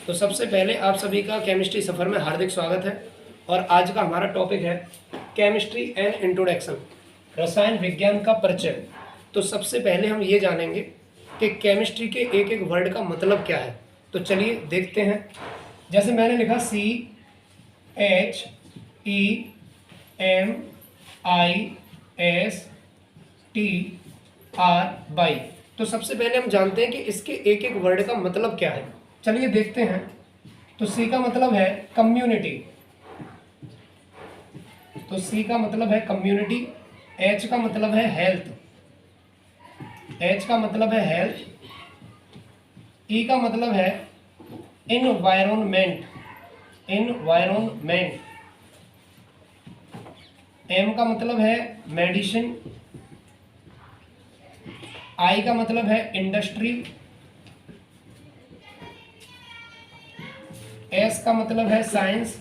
तो सबसे पहले आप सभी का केमिस्ट्री सफ़र में हार्दिक स्वागत है। और आज का हमारा टॉपिक है केमिस्ट्री एंड इंट्रोडक्शन, रसायन विज्ञान का परिचय। तो सबसे पहले हम ये जानेंगे कि केमिस्ट्री के एक एक वर्ड का मतलब क्या है। तो चलिए देखते हैं। जैसे मैंने लिखा CHEMISTRY। तो सबसे पहले हम जानते हैं कि इसके एक एक वर्ड का मतलब क्या है। चलिए देखते हैं। तो सी का मतलब है कम्युनिटी, तो सी का मतलब है कम्युनिटी। एच का मतलब है हेल्थ, एच का मतलब है हेल्थ। ई का मतलब है इन्वायरमेंट, इन्वायरमेंट। एम का मतलब है मेडिसिन। आई का मतलब है इंडस्ट्री। एस का मतलब है साइंस।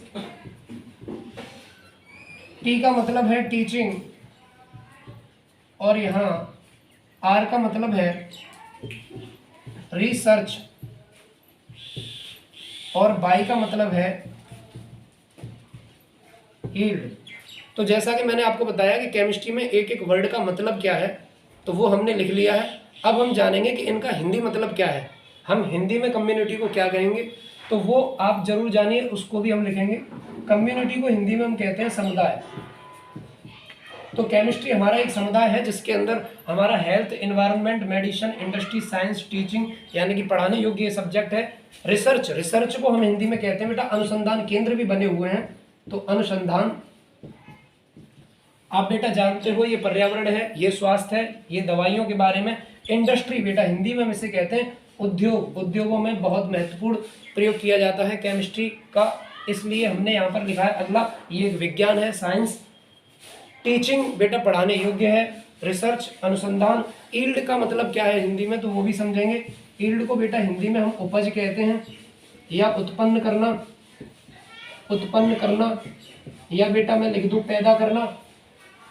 टी का मतलब है टीचिंग। और यहाँ आर का मतलब है रिसर्च। और बाई का मतलब है यील्ड। तो जैसा कि मैंने आपको बताया कि केमिस्ट्री में एक एक वर्ड का मतलब क्या है, तो वो हमने लिख लिया है। अब हम जानेंगे कि इनका हिंदी मतलब क्या है। हम हिंदी में कम्युनिटी को क्या कहेंगे, तो वो आप जरूर जानिए, उसको भी हम लिखेंगे। कम्युनिटी को हिंदी में हम कहते हैं समुदाय। तो केमिस्ट्री हमारा एक समुदाय है जिसके अंदर हमारा health, environment, medicine, industry, science, teaching यानी कि पढ़ाने योग्य ये सब्जेक्ट है। रिसर्च, रिसर्च को हम हिंदी में कहते हैं बेटा अनुसंधान केंद्र भी बने हुए हैं। तो अनुसंधान आप बेटा जानते हो, ये पर्यावरण है, ये स्वास्थ्य है, ये दवाइयों के बारे में। इंडस्ट्री बेटा हिंदी में हम इसे कहते हैं उद्योग, उद्योगों में बहुत महत्वपूर्ण प्रयोग किया जाता है केमिस्ट्री का, इसलिए हमने यहाँ पर लिखा है अगला, ये विज्ञान है, साइंस। टीचिंग बेटा पढ़ाने योग्य है। रिसर्च अनुसंधान। ईल्ड का मतलब क्या है हिंदी में, तो वो भी समझेंगे। ईल्ड को बेटा हिंदी में हम उपज कहते हैं, या उत्पन्न करना, उत्पन्न करना, या बेटा मैं लिख दूं पैदा करना।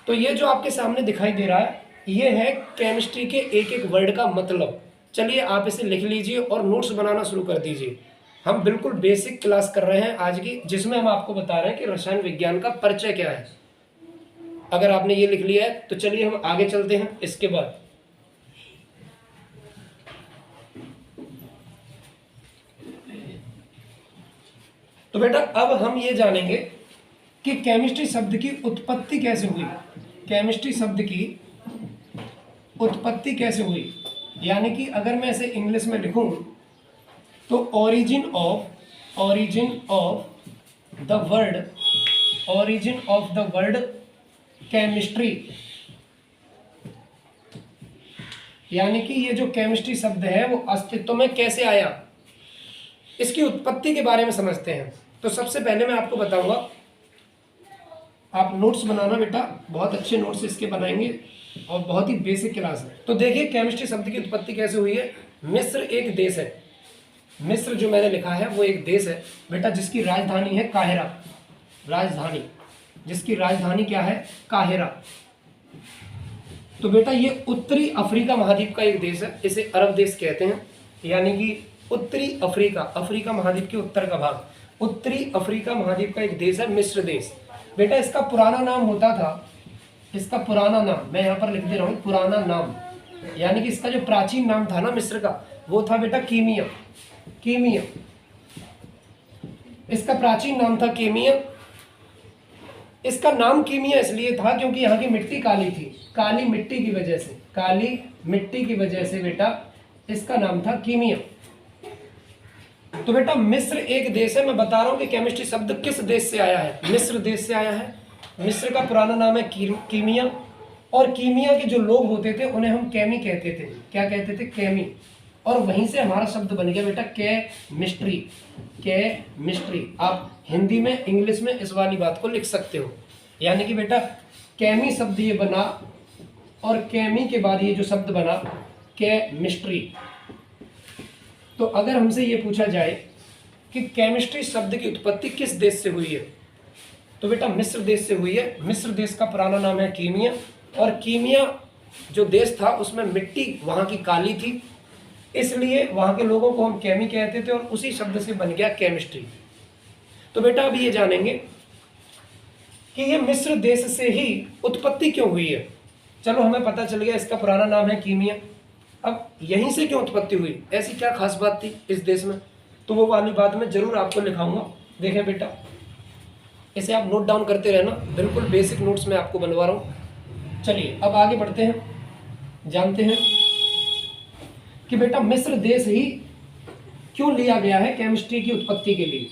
तो ये जो आपके सामने दिखाई दे रहा है, ये है केमिस्ट्री के एक एक वर्ड का मतलब। चलिए आप इसे लिख लीजिए और नोट्स बनाना शुरू कर दीजिए। हम बिल्कुल बेसिक क्लास कर रहे हैं आज की, जिसमें हम आपको बता रहे हैं कि रसायन विज्ञान का परिचय क्या है। अगर आपने ये लिख लिया है तो चलिए हम आगे चलते हैं। इसके बाद तो बेटा अब हम ये जानेंगे कि केमिस्ट्री शब्द की उत्पत्ति कैसे हुई। केमिस्ट्री शब्द की उत्पत्ति कैसे हुई, यानी कि अगर मैं इसे इंग्लिश में लिखूं तो origin of the word, origin of the word chemistry, यानी कि ये जो केमिस्ट्री शब्द है वो अस्तित्व में कैसे आया, इसकी उत्पत्ति के बारे में समझते हैं। तो सबसे पहले मैं आपको बताऊंगा, आप नोट्स बनाना बेटा, बहुत अच्छे नोट्स इसके बनाएंगे और बहुत ही बेसिक क्लास है। तो देखिए केमिस्ट्री शब्द की उत्पत्ति कैसे हुई है। मिस्र एक देश है, मिस्र जो मैंने लिखा है वो एक देश है बेटा, जिसकी राजधानी है काहिरा। राजधानी, जिसकी राजधानी क्या है, काहिरा। तो बेटा ये उत्तरी अफ्रीका महाद्वीप का एक देश है, इसे अरब देश कहते हैं, यानी कि उत्तरी अफ्रीका, अफ्रीका महाद्वीप के उत्तर का भाग, उत्तरी अफ्रीका महाद्वीप का एक देश है मिस्र देश। बेटा इसका पुराना नाम होता था, इसका पुराना नाम मैं यहाँ पर लिख दे रहा हूँ, पुराना नाम, यानी कि इसका जो प्राचीन नाम था ना मिस्र का, वो था बेटा कीमिया। कीमिया इसका प्राचीन नाम था, कीमिया। इसका नाम कीमिया इसलिए था क्योंकि यहाँ की मिट्टी काली थी, काली मिट्टी की वजह से, काली मिट्टी की वजह से बेटा इसका नाम था कीमिया। तो बेटा मिस्र एक देश है, मैं बता रहा हूँ कि केमिस्ट्री शब्द किस देश से आया है, मिस्र देश से आया है। मिस्र का पुराना नाम है कीमिया, और कीमिया के जो लोग होते थे उन्हें हम केमी कहते थे। क्या कहते थे, केमी। और वहीं से हमारा शब्द बन गया बेटा केमिस्ट्री, केमिस्ट्री। आप हिंदी में, इंग्लिश में इस वाली बात को लिख सकते हो, यानी कि बेटा केमी शब्द ये बना, और केमी के बाद ये जो शब्द बना केमिस्ट्री। तो अगर हमसे ये पूछा जाए कि केमिस्ट्री शब्द की उत्पत्ति किस देश से हुई है, तो बेटा मिस्र देश से हुई है। मिस्र देश का पुराना नाम है कीमिया, और कीमिया जो देश था उसमें मिट्टी वहाँ की काली थी, इसलिए वहाँ के लोगों को हम केमी कहते थे और उसी शब्द से बन गया केमिस्ट्री। तो बेटा अब ये जानेंगे कि ये मिस्र देश से ही उत्पत्ति क्यों हुई है। चलो हमें पता चल गया इसका पुराना नाम है कीमिया। अब यहीं से क्यों उत्पत्ति हुई, ऐसी क्या खास बात थी इस देश में, तो वो वाली बात मैं जरूर आपको लिखाऊंगा। देखें बेटा, इसे आप नोट डाउन करते रहना, बिल्कुल बेसिक नोट्स मैं आपको बनवा रहा हूँ। चलिए अब आगे बढ़ते हैं, जानते हैं कि बेटा मिस्र देश ही क्यों लिया गया है केमिस्ट्री की उत्पत्ति के लिए।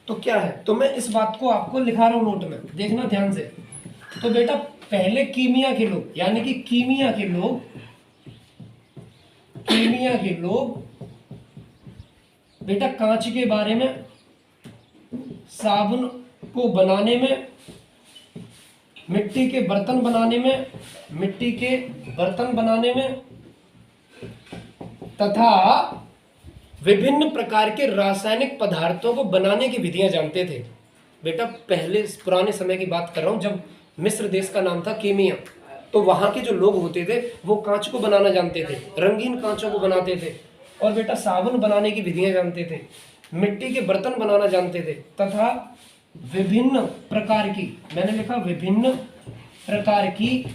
तो क्या है, तो मैं इस बात को आपको लिखा रहा हूँ नोट में, देखना ध्यान से। तो बेटा पहले कीमिया के लोग, यानी कि कीमिया के लोग बेटा कांच के बारे में, साबुन को बनाने में, मिट्टी के बर्तन बनाने में तथा विभिन्न प्रकार के रासायनिक पदार्थों को बनाने की विधियां जानते थे। बेटा पहले पुराने समय की बात कर रहा हूं, जब मिस्र देश का नाम था कीमिया, तो वहां के जो लोग होते थे वो कांच को बनाना जानते थे, रंगीन कांचों को बनाते थे, और बेटा साबुन बनाने की विधियां जानते थे, मिट्टी के बर्तन बनाना जानते थे, तथा विभिन्न प्रकार की, मैंने लिखा विभिन्न प्रकार की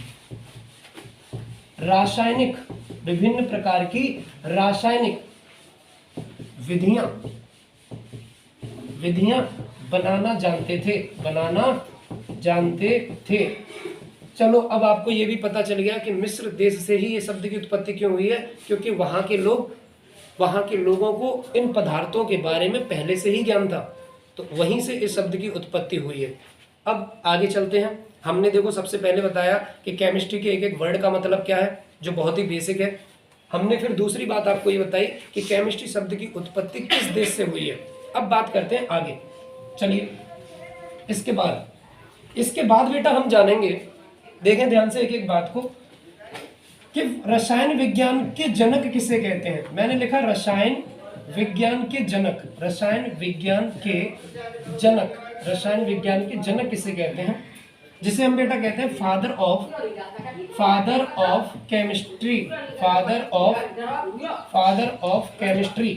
रासायनिक विधियां बनाना जानते थे। चलो अब आपको ये भी पता चल गया कि मिस्र देश से ही ये शब्द की उत्पत्ति क्यों हुई है, क्योंकि वहां के लोगों को इन पदार्थों के बारे में पहले से ही ज्ञान था, तो वहीं से इस शब्द की उत्पत्ति हुई है। अब आगे चलते हैं। हमने देखो सबसे पहले बताया कि केमिस्ट्री के एक एक वर्ड का मतलब क्या है, जो बहुत ही बेसिक है। हमने फिर दूसरी बात आपको ये बताई कि केमिस्ट्री शब्द की उत्पत्ति किस देश से हुई है। अब बात करते हैं आगे, चलिए इसके बाद बेटा हम जानेंगे, देखें ध्यान से एक एक बात को, कि रसायन विज्ञान के जनक किसे कहते हैं। मैंने लिखा रसायन विज्ञान के जनक किसे कहते हैं, जिसे हम बेटा कहते हैं फादर ऑफ केमिस्ट्री।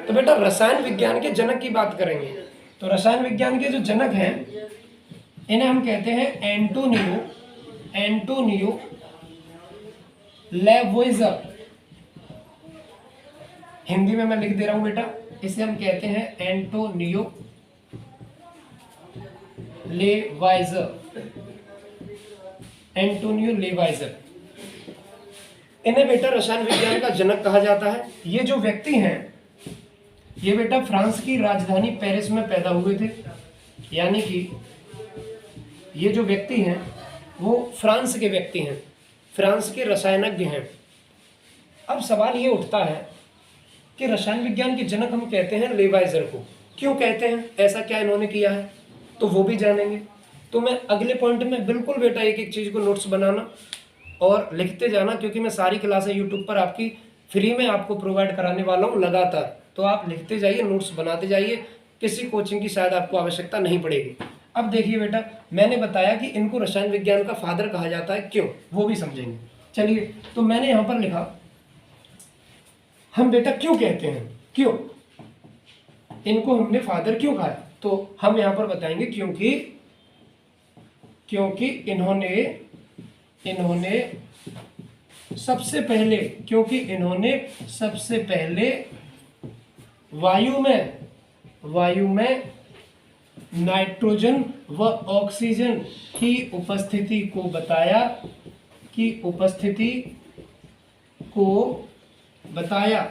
तो बेटा रसायन विज्ञान के जनक की बात करेंगे, तो रसायन विज्ञान के जो जनक हैं इन्हें हम कहते हैं एंटोनियो लेवोइजर। हिंदी में मैं लिख दे रहा हूं बेटा, इसे हम कहते हैं एंटोनियो लेवाइजर। इन्हें बेटा रसायन विज्ञान का जनक कहा जाता है। ये जो व्यक्ति हैं ये बेटा फ्रांस की राजधानी पेरिस में पैदा हुए थे, यानी कि ये जो व्यक्ति हैं वो फ्रांस के व्यक्ति हैं, फ्रांस के रसायनज्ञ हैं। अब सवाल ये उठता है कि रसायन विज्ञान के जनक हम कहते हैं लेवाइजर को, क्यों कहते हैं, ऐसा क्या इन्होंने किया है, तो वो भी जानेंगे। तो मैं अगले पॉइंट में बिल्कुल बेटा एक एक चीज़ को नोट्स बनाना और लिखते जाना, क्योंकि मैं सारी क्लासें यूट्यूब पर आपकी फ्री में आपको प्रोवाइड कराने वाला हूँ लगातार। तो आप लिखते जाइए, नोट्स बनाते जाइए, किसी कोचिंग की शायद आपको आवश्यकता नहीं पड़ेगी। अब देखिए बेटा, मैंने बताया कि इनको रसायन विज्ञान का फादर कहा जाता है, क्यों, वो भी समझेंगे। चलिए, तो मैंने यहाँ पर लिखा, हम बेटा क्यों कहते हैं, क्यों इनको हमने फादर क्यों कहा, तो हम यहाँ पर बताएंगे क्योंकि इन्होंने सबसे पहले वायु में नाइट्रोजन व ऑक्सीजन की उपस्थिति को बताया।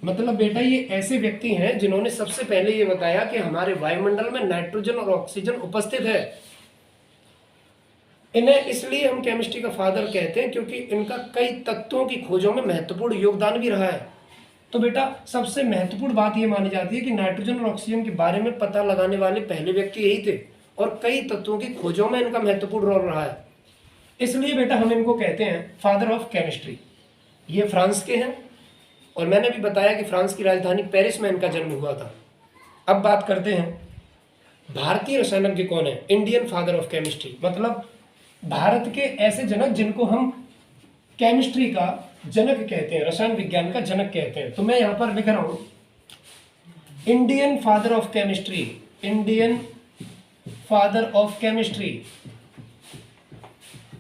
मतलब बेटा ये ऐसे व्यक्ति हैं जिन्होंने सबसे पहले ये बताया कि हमारे वायुमंडल में नाइट्रोजन और ऑक्सीजन उपस्थित है। इन्हें इसलिए हम केमिस्ट्री का फादर कहते हैं क्योंकि इनका कई तत्वों की खोजों में महत्वपूर्ण योगदान भी रहा है। तो बेटा सबसे महत्वपूर्ण बात ये मानी जाती है कि नाइट्रोजन और ऑक्सीजन के बारे में पता लगाने वाले पहले व्यक्ति यही थे और कई तत्वों की खोजों में इनका महत्वपूर्ण रोल रहा है। इसलिए बेटा हम इनको कहते हैं फादर ऑफ केमिस्ट्री। ये फ्रांस के हैं और मैंने भी बताया कि फ्रांस की राजधानी पेरिस में इनका जन्म हुआ था। अब बात करते हैं भारतीय रसायनज्ञ कौन है, इंडियन फादर ऑफ केमिस्ट्री, मतलब भारत के ऐसे जनक जिनको हम केमिस्ट्री का जनक कहते हैं, रसायन विज्ञान का जनक कहते हैं। तो मैं यहां पर लिख रहा हूं Indian father of chemistry, Indian father of chemistry.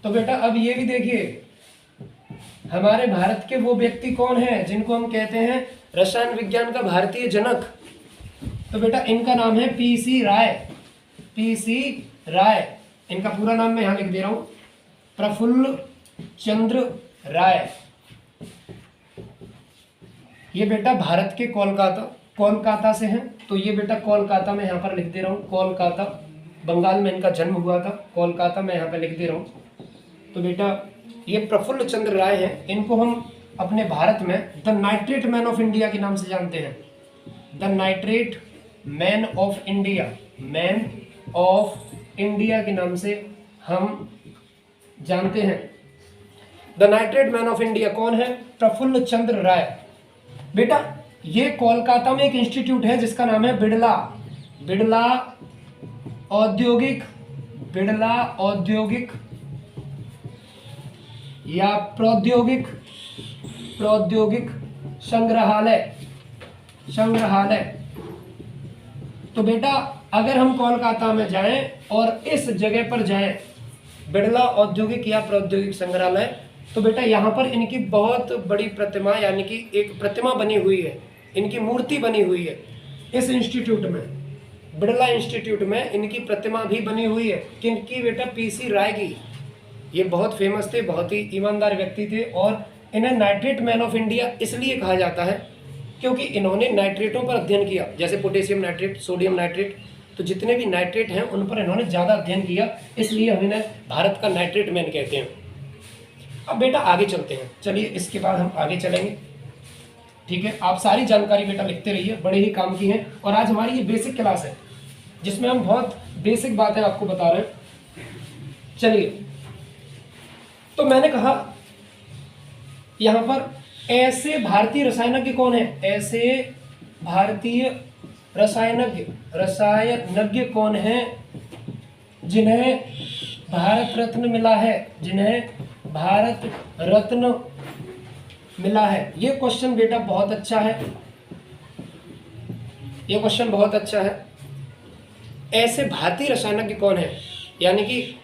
तो बेटा अब ये भी देखिए हमारे भारत के वो व्यक्ति कौन है जिनको हम कहते हैं रसायन विज्ञान का भारतीय जनक। तो बेटा इनका नाम है पीसी राय, पीसी राय। इनका पूरा नाम मैं यहां लिख दे रहा हूं, प्रफुल्ल चंद्र राय। ये बेटा भारत के कोलकाता से हैं। तो ये बेटा कोलकाता में यहाँ पर लिख दे रहा हूँ, कोलकाता, बंगाल में इनका जन्म हुआ था, कोलकाता में यहाँ पे लिख दे रहा हूँ। तो बेटा ये प्रफुल्ल चंद्र राय हैं, इनको हम अपने भारत में the nitrate man of India के नाम से जानते हैं, the nitrate man of India, man of India के नाम से हम जानते हैं। The nitrate man of India कौन है? प्रफुल्ल चंद्र राय। बेटा ये कोलकाता में एक इंस्टीट्यूट है जिसका नाम है बिड़ला, बिड़ला औद्योगिक, बिड़ला औद्योगिक या प्रौद्योगिक, प्रौद्योगिक संग्रहालय, संग्रहालय। तो बेटा अगर हम कोलकाता में जाएं और इस जगह पर जाएं बिड़ला औद्योगिक या प्रौद्योगिक संग्रहालय, तो बेटा यहाँ पर इनकी बहुत बड़ी प्रतिमा यानी कि एक प्रतिमा बनी हुई है, इनकी मूर्ति बनी हुई है इस इंस्टीट्यूट में, बिड़ला इंस्टीट्यूट में इनकी प्रतिमा भी बनी हुई है। किनकी? बेटा पीसी राय की। ये बहुत फेमस थे, बहुत ही ईमानदार व्यक्ति थे और इन्हें नाइट्रेट मैन ऑफ इंडिया इसलिए कहा जाता है क्योंकि इन्होंने नाइट्रेटों पर अध्ययन किया, जैसे पोटेशियम नाइट्रेट, सोडियम नाइट्रेट, तो जितने भी नाइट्रेट हैं उन पर इन्होंने ज़्यादा अध्ययन किया, इसलिए हम इन्हें भारत का नाइट्रेट मैन कहते हैं। अब बेटा आगे चलते हैं, चलिए इसके बाद हम आगे चलेंगे, ठीक है। आप सारी जानकारी बेटा लिखते रहिए, बड़े ही काम की हैं। और आज हमारी ये बेसिक क्लास है जिसमें हम बहुत बेसिक बातें आपको बता रहे हैं। चलिए, तो मैंने कहा यहाँ पर ऐसे भारतीय रसायनज्ञ कौन है, ऐसे भारतीय रसायनज्ञ कौन है जिन्हें भारत रत्न मिला है, जिन्हें भारत रत्न मिला है। ये क्वेश्चन बेटा बहुत अच्छा है, ये क्वेश्चन बहुत अच्छा है। ऐसे भारतीय रसायनज्ञ कौन है, यानी कि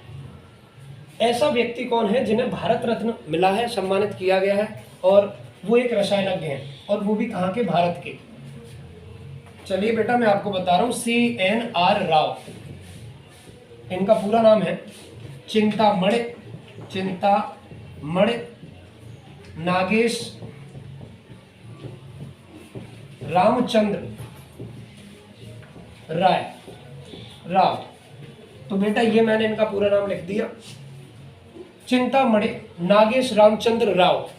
ऐसा व्यक्ति कौन है जिन्हें भारत रत्न मिला है, सम्मानित किया गया है और वो एक रसायनज्ञ हैं, और वो भी कहाँ के? भारत के। चलिए बेटा मैं आपको बता रहा हूँ, CNR राव, इनका पूरा नाम है चिंतामणि नागेश रामचंद्र राव। तो बेटा ये मैंने इनका पूरा नाम लिख दिया, चिंतामणि नागेश रामचंद्र राव।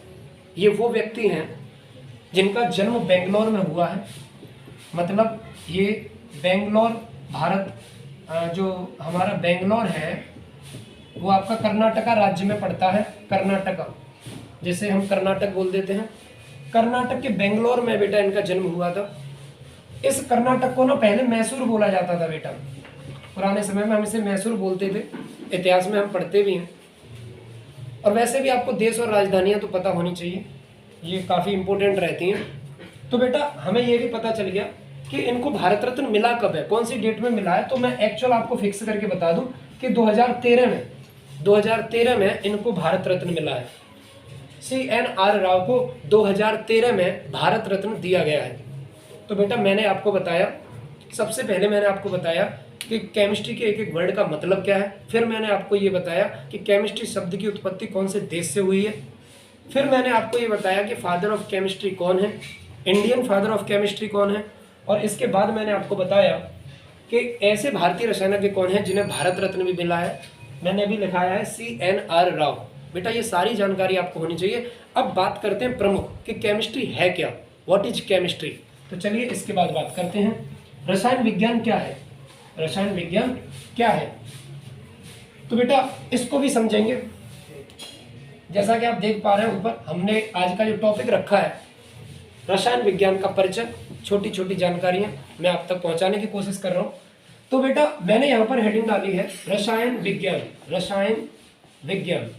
ये वो व्यक्ति हैं जिनका जन्म बेंगलोर में हुआ है, मतलब ये बेंगलोर, भारत जो हमारा बेंगलोर है वो आपका कर्नाटका राज्य में पड़ता है, कर्नाटका, जिसे हम कर्नाटक बोल देते हैं। कर्नाटक के बेंगलोर में बेटा इनका जन्म हुआ था। इस कर्नाटक को ना पहले मैसूर बोला जाता था बेटा, पुराने समय में हम इसे मैसूर बोलते थे, इतिहास में हम पढ़ते भी हैं। और वैसे भी आपको देश और राजधानियां तो पता होनी चाहिए, ये काफ़ी इंपॉर्टेंट रहती हैं। तो बेटा हमें ये भी पता चल गया कि इनको भारत रत्न मिला कब है, कौन सी डेट में मिला है। तो मैं एक्चुअल आपको फिक्स करके बता दूं कि 2013 में इनको भारत रत्न मिला है। CNR राव को 2013 में भारत रत्न दिया गया है। तो बेटा मैंने आपको बताया, सबसे पहले मैंने आपको बताया कि केमिस्ट्री के एक एक वर्ड का मतलब क्या है, फिर मैंने आपको ये बताया कि केमिस्ट्री शब्द की उत्पत्ति कौन से देश से हुई है, फिर मैंने आपको ये बताया कि फादर ऑफ केमिस्ट्री कौन है, इंडियन फादर ऑफ केमिस्ट्री कौन है, और इसके बाद मैंने आपको बताया कि ऐसे भारतीय रसायनज्ञ कौन है जिन्हें भारत रत्न भी मिला है। मैंने अभी लिखाया है CNR राव। बेटा ये सारी जानकारी आपको होनी चाहिए। अब बात करते हैं प्रमुख कि केमिस्ट्री है क्या, व्हाट इज केमिस्ट्री। तो चलिए इसके बाद बात करते हैं रसायन विज्ञान क्या है, रसायन विज्ञान क्या है। तो बेटा इसको भी समझेंगे। जैसा कि आप देख पा रहे हैं ऊपर हमने आज का जो टॉपिक रखा है रसायन विज्ञान का परिचय, छोटी छोटी जानकारियां मैं आप तक पहुंचाने की कोशिश कर रहा हूं। तो बेटा मैंने यहाँ पर हेडिंग डाली है रसायन विज्ञान, रसायन विज्ञान।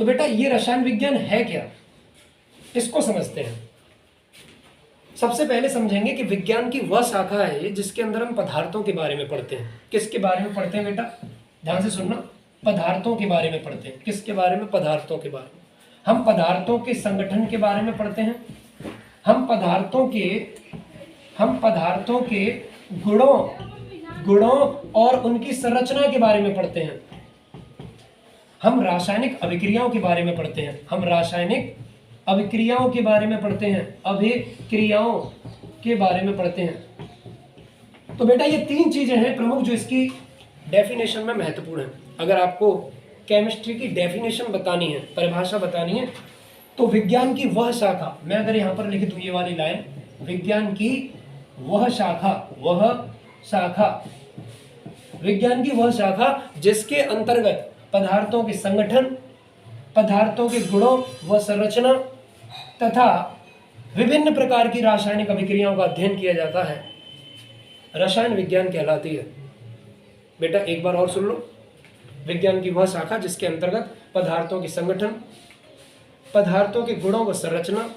तो बेटा ये रसायन विज्ञान है क्या, इसको समझते हैं। सबसे पहले समझेंगे कि विज्ञान की वह शाखा है जिसके अंदर हम पदार्थों के बारे में पढ़ते हैं। किसके बारे में पढ़ते हैं बेटा, ध्यान से सुनना, पदार्थों के बारे में पढ़ते हैं। किसके बारे में, पदार्थों के बारे में। हम पदार्थों के संगठन के बारे में पढ़ते हैं, हम पदार्थों के गुणों और उनकी संरचना के बारे में पढ़ते हैं, हम रासायनिक अभिक्रियाओं के बारे में पढ़ते हैं, हम रासायनिक अभिक्रियाओं के बारे में पढ़ते हैं, अभिक्रियाओं के बारे में पढ़ते हैं। तो बेटा ये तीन चीजें हैं प्रमुख जो इसकी डेफिनेशन में महत्वपूर्ण है। अगर आपको केमिस्ट्री की डेफिनेशन बतानी है, परिभाषा बतानी है, तो विज्ञान की वह शाखा, मैं अगर यहाँ पर लिख दूं ये वाली लाइन, विज्ञान की वह शाखा जिसके अंतर्गत पदार्थों के संगठन, पदार्थों के गुणों व संरचना तथा विभिन्न प्रकार की रासायनिक अभिक्रियाओं का अध्ययन किया जाता है, रसायन विज्ञान कहलाती है। बेटा एक बार और सुन लो, विज्ञान की वह शाखा जिसके अंतर्गत पदार्थों के संगठन, पदार्थों के गुणों व संरचना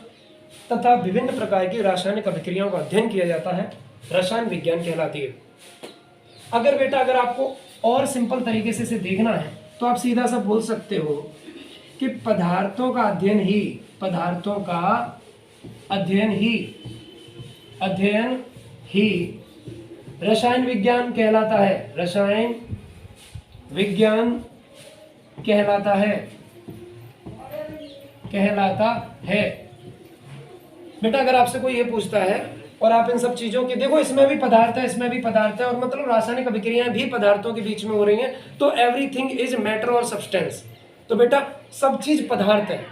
तथा विभिन्न प्रकार की रासायनिक अभिक्रियाओं का अध्ययन किया जाता है, रसायन विज्ञान कहलाती है। अगर आपको और सिंपल तरीके से इसे देखना है तो आप सीधा सा बोल सकते हो कि पदार्थों का अध्ययन ही रसायन विज्ञान कहलाता है, रसायन विज्ञान कहलाता है। बेटा अगर आपसे कोई ये पूछता है और आप इन सब चीजों की देखो, इसमें भी पदार्थ है, इसमें भी पदार्थ है, और मतलब रासायनिक अभिक्रियाएं भी पदार्थों के बीच में हो रही हैं, तो एवरीथिंग इज मैटर और सब्सटेंस। तो बेटा सब चीज पदार्थ है,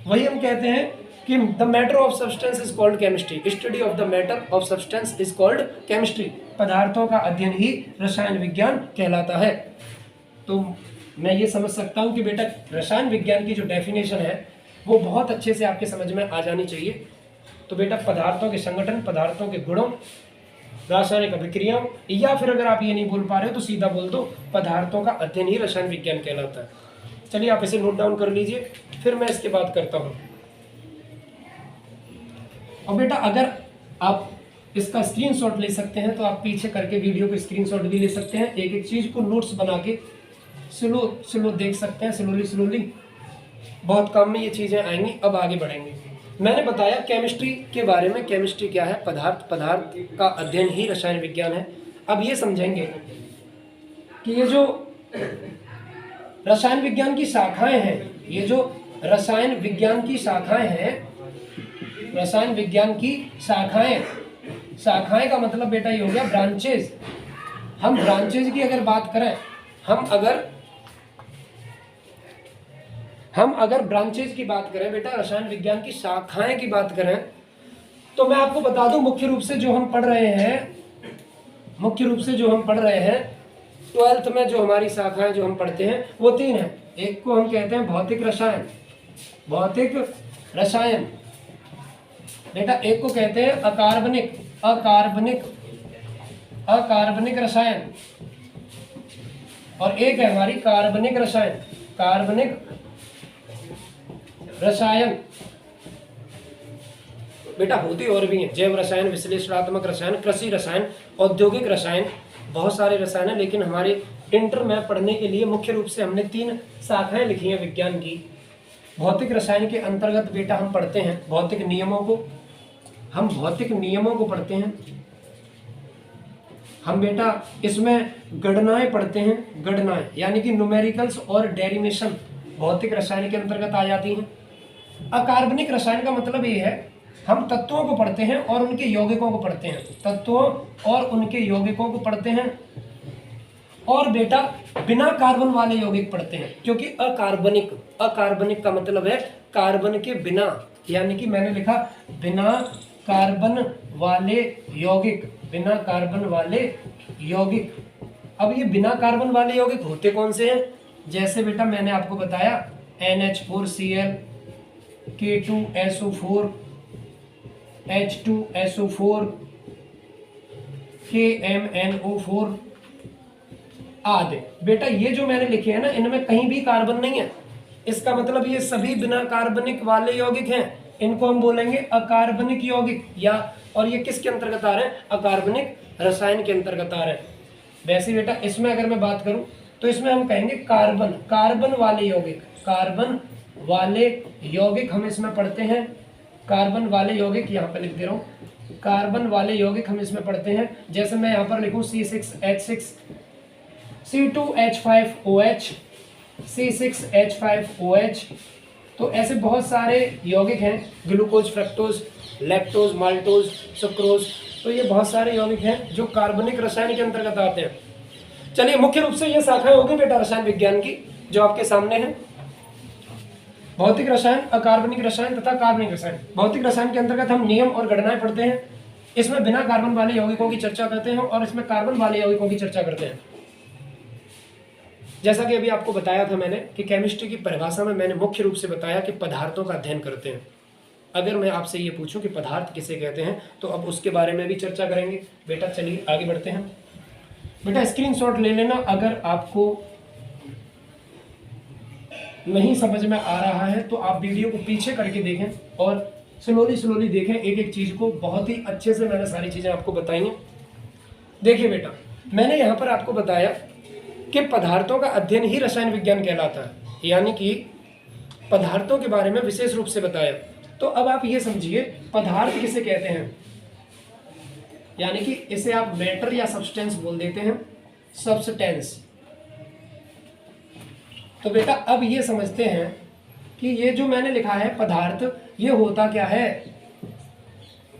वही हम कहते हैं कि the matter of substance is called chemistry, study of the matter of substance is called chemistry. पदार्थों का अध्ययन ही रसायन विज्ञान कहलाता है। तो मैं ये समझ सकता हूँ कि बेटा रसायन विज्ञान की जो डेफिनेशन है वो बहुत अच्छे से आपके समझ में आ जानी चाहिए। तो बेटा पदार्थों के संगठन, पदार्थों के गुणों, रासायनिक अभिक्रियाओं, या फिर अगर आप ये नहीं बोल पा रहे हो तो सीधा बोल दो पदार्थों का अध्ययन ही रसायन विज्ञान कहलाता है। चलिए आप इसे नोट डाउन कर लीजिए, फिर मैं इसके बाद करता हूँ। और बेटा अगर आप इसका स्क्रीनशॉट ले सकते हैं तो आप पीछे करके वीडियो को स्क्रीनशॉट भी ले सकते हैं, एक एक चीज को नोट्स बना के स्लो देख सकते हैं, स्लोली बहुत काम में ये चीजें आएंगी। अब आगे बढ़ेंगे। मैंने बताया केमिस्ट्री के बारे में, केमिस्ट्री क्या है, पदार्थ का अध्ययन ही रसायन विज्ञान है। अब ये समझेंगे कि ये जो रसायन विज्ञान की शाखाएं हैं, ये जो रसायन विज्ञान की शाखाएं हैं, रसायन विज्ञान की शाखाएं का मतलब बेटा ये हो गया ब्रांचेज। हम ब्रांचेज की अगर बात करें, हम अगर ब्रांचेज की बात करें बेटा, रसायन विज्ञान की शाखाएं की बात करें, तो मैं आपको बता दूं मुख्य रूप से जो हम पढ़ रहे हैं 12th में जो हमारी शाखाएं जो हम पढ़ते हैं वो 3 हैं। एक को हम कहते हैं भौतिक रसायन बेटा, एक को कहते हैं अकार्बनिक रसायन, और एक है हमारी कार्बनिक रसायन। बेटा होती और भी हैं, जैव रसायन, विश्लेषणात्मक रसायन, कृषि रसायन, औद्योगिक रसायन, बहुत सारे रसायन हैं। लेकिन हमारे इंटर में पढ़ने के लिए मुख्य रूप से हमने 3 शाखाएं लिखी हैं विज्ञान की। भौतिक रसायन के अंतर्गत बेटा हम पढ़ते हैं भौतिक नियमों को पढ़ते हैं। हम बेटा इसमें गणनाएं पढ़ते हैं, गणनाएं यानी कि न्यूमेरिकल्स और डेरिवेशन भौतिक रसायन के अंतर्गत आ जाती हैं। अकार्बनिक रसायन का मतलब ये है हम तत्वों को पढ़ते हैं और उनके यौगिकों को पढ़ते हैं, और बेटा बिना कार्बन वाले यौगिक पढ़ते हैं, क्योंकि अकार्बनिक का मतलब है कार्बन के बिना, यानी कि मैंने लिखा बिना कार्बन वाले यौगिक। अब ये बिना कार्बन वाले यौगिक होते कौन से हैं? जैसे बेटा मैंने आपको बताया NH4Cl, K2SO4, H2SO4, KMNO4 आदि। बेटा ये जो मैंने लिखे हैं ना, इनमें कहीं भी कार्बन नहीं है, इसका मतलब ये सभी बिना कार्बनिक वाले यौगिक हैं, इनको हम बोलेंगे अकार्बनिक यौगिक, या और ये किसके अंतर्गत आ रहे हैं? अकार्बनिक रसायन के अंतर्गत आ रहे हैं। वैसे बेटा इसमें अगर मैं बात करूं तो इसमें हम कहेंगे कार्बन, कार्बन वाले यौगिक, कार्बन वाले यौगिक हम इसमें पढ़ते हैं। कार्बन वाले यौगिक यहाँ पे लिख दे रहा हूँ, कार्बन वाले यौगिक हम इसमें पढ़ते हैं। जैसे मैं यहाँ पर लिखूँ C6H6, C2H5OH, C6H5OH, तो ऐसे बहुत सारे यौगिक हैं, glucose, fructose, lactose, maltose, sucrose, तो ये बहुत सारे यौगिक हैं जो कार्बनिक रसायन के अंतर्गत आते हैं। चलिए मुख्य रूप से ये शाखाएं होगी बेटा रसायन विज्ञान की जो आपके सामने है, भौतिक रसायन, अकार्बनिक रसायन तथा कार्बनिक रसायन। भौतिक रसायन के अंतर्गत हम नियम और गणनाएं पढ़ते हैं, इसमें बिना कार्बन वाले यौगिकों की चर्चा करते हैं और इसमें कार्बन वाले यौगिकों की चर्चा करते हैं। जैसा कि अभी आपको बताया था मैंने कि केमिस्ट्री की परिभाषा में मैंने मुख्य रूप से बताया कि पदार्थों का अध्ययन करते हैं। अगर मैं आपसे ये पूछूं कि पदार्थ किसे कहते हैं तो अब उसके बारे में भी चर्चा करेंगे। बेटा चलिए आगे बढ़ते हैं। बेटा स्क्रीनशॉट ले लेना अगर आपको नहीं समझ में आ रहा है तो आप वीडियो को पीछे करके देखें और स्लोली देखें एक एक चीज को। बहुत ही अच्छे से मैंने सारी चीजें आपको बताई हैं। देखिए बेटा मैंने यहाँ पर आपको बताया कि पदार्थों का अध्ययन ही रसायन विज्ञान कहलाता है, यानी कि पदार्थों के बारे में विशेष रूप से बताया। तो अब आप ये समझिए पदार्थ किसे कहते हैं, यानी कि इसे आप मैटर या सब्सटेंस बोल देते हैं, सब्सटेंस। तो बेटा अब ये समझते हैं कि ये जो मैंने लिखा है पदार्थ, ये होता क्या है,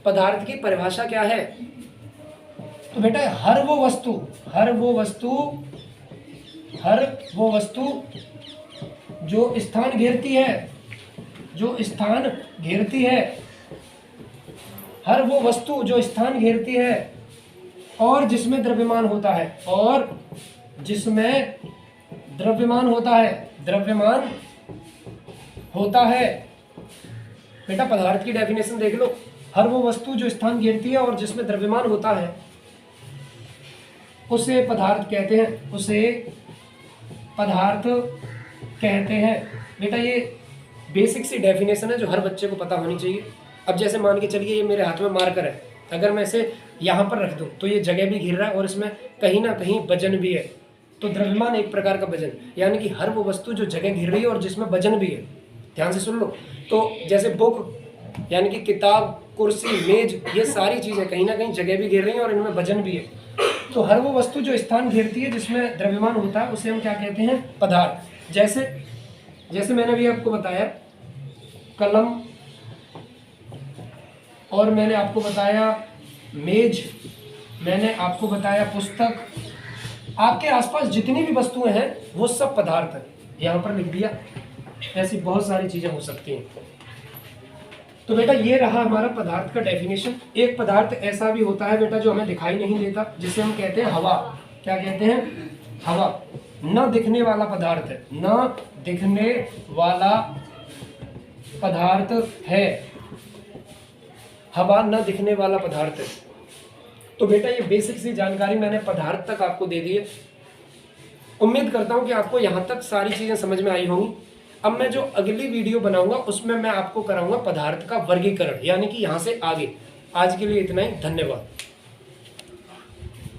पदार्थ की परिभाषा क्या है। तो बेटा हर वो वस्तु जो स्थान घेरती है, हर वो वस्तु जो स्थान घेरती है और जिसमें द्रव्यमान होता है, द्रव्यमान होता है। बेटा पदार्थ की डेफिनेशन देख लो, हर वो वस्तु जो स्थान घेरती है और जिसमें द्रव्यमान होता है उसे पदार्थ कहते हैं। बेटा ये बेसिक सी डेफिनेशन है जो हर बच्चे को पता होनी चाहिए। अब जैसे मान के चलिए ये मेरे हाथ में मार्कर है, अगर मैं इसे यहाँ पर रख दूँ तो ये जगह भी घिर रहा है और इसमें कहीं ना कहीं वजन भी है। तो द्रव्यमान एक प्रकार का वजन, यानी कि हर वो वस्तु जो जगह घिर रही है और जिसमें वजन भी है। ध्यान से सुन लो। तो जैसे बुक यानी कि किताब, कुर्सी, मेज, ये सारी चीज़ें कहीं ना कहीं जगह भी घेर रही हैं और इनमें वजन भी है। तो हर वो वस्तु जो स्थान घेरती है जिसमें द्रव्यमान होता है उसे हम क्या कहते हैं? पदार्थ। जैसे मैंने अभी आपको बताया कलम, और मैंने आपको बताया मेज, मैंने आपको बताया पुस्तक। आपके आसपास जितनी भी वस्तुएं हैं वो सब पदार्थ है, यहाँ पर लिख दिया। ऐसी बहुत सारी चीजें हो सकती हैं। तो बेटा ये रहा हमारा पदार्थ का डेफिनेशन। एक पदार्थ ऐसा भी होता है बेटा जो हमें दिखाई नहीं देता, जिसे हम कहते हैं हवा। क्या कहते हैं? हवा। न दिखने वाला पदार्थ है, न दिखने वाला पदार्थ है हवा, न दिखने वाला पदार्थ है। तो बेटा ये बेसिक सी जानकारी मैंने पदार्थ तक आपको दे दी है। उम्मीद करता हूँ कि आपको यहाँ तक सारी चीज़ें समझ में आई होंगी। अब मैं जो अगली वीडियो बनाऊंगा उसमें मैं आपको कराऊंगा पदार्थ का वर्गीकरण, यानी कि यहाँ से आगे। आज के लिए इतना ही, धन्यवाद।